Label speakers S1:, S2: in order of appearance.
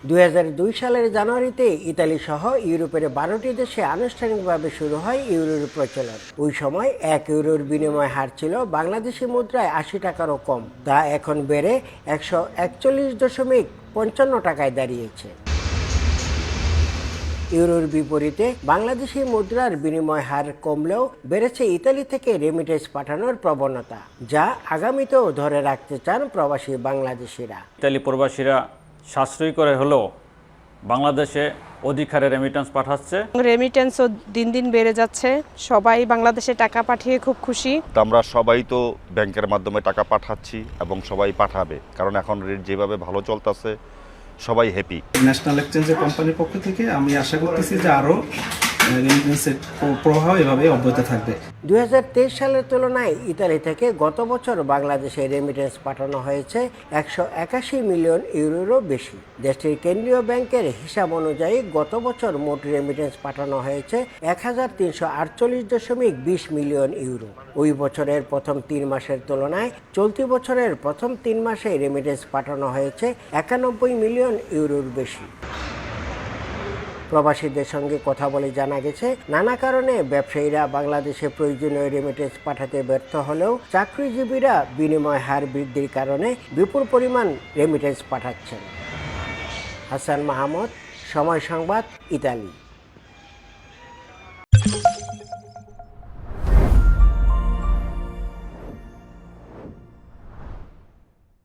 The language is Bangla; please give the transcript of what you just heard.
S1: 2002 সালের জানুয়ারিতে ইতালি সহ ইউরোপের 12টি দেশে আনুষ্ঠানিকভাবে শুরু হয় ইউরোর প্রচলন। ওই সময় 1 ইউরোর বিনিময় হার ছিল বাংলাদেশি মুদ্রায় 80 টাকারও কম, তা এখন বেড়ে 141.55 টাকায় দাঁড়িয়েছে। ইউরোর বিপরীতে বাংলাদেশি মুদ্রার বিনিময় হার কমলেও বেড়েছে ইতালি থেকে রেমিটেন্স পাঠানোর প্রবণতা, যা আগামীতেও ধরে রাখতে চান প্রবাসী বাংলাদেশিরা।
S2: ইতালি প্রবাসীরা সাশ্রয়ী করে হলেও বাংলাদেশে অধিক হারে রেমিটেন্স পাঠাচ্ছে।
S3: রেমিটেন্সও দিন দিন বেড়ে যাচ্ছে, সবাই বাংলাদেশে টাকা পাঠিয়ে খুব খুশি।
S4: আমরা সবাই তো ব্যাংকের মাধ্যমে টাকা পাঠাচ্ছি এবং সবাই পাঠাবে, কারণ এখন রেট যেভাবে ভালো চলতেছে সবাই হ্যাপি।
S5: ন্যাশনাল এক্সচেঞ্জের কোম্পানির পক্ষ থেকে আমি আশা করতেছি যে আরও রেমিটেন্সের প্রবাহ এভাবে অব্যাহত থাকবে।
S1: 2023 সালের তুলনায় ইতালি থেকে গত বছর বাংলাদেশে রেমিটেন্স পাঠানো হয়েছে 181 মিলিয়ন ইউরোরও বেশি। দেশটির কেন্দ্রীয় ব্যাংকের হিসাব অনুযায়ী গত বছর মোট রেমিটেন্স পাঠানো হয়েছে 1348.20 মিলিয়ন ইউরো। ওই বছরের প্রথম 3 মাসের তুলনায় চলতি বছরের প্রথম 3 মাসে রেমিটেন্স পাঠানো হয়েছে 91 মিলিয়ন ইউরোর বেশি। প্রবাসীদের সঙ্গে কথা বলে জানা গেছে, নানা কারণে ব্যবসায়ীরা বাংলাদেশে প্রয়োজনীয় রেমিটেন্স পাঠাতে ব্যর্থ হলেও চাকরিজীবীরা বিনিময় হার বৃদ্ধির কারণে বিপুল পরিমাণ রেমিটেন্স পাঠাচ্ছেন। হাসান মাহমুদ, সময় সংবাদ, ইতালি।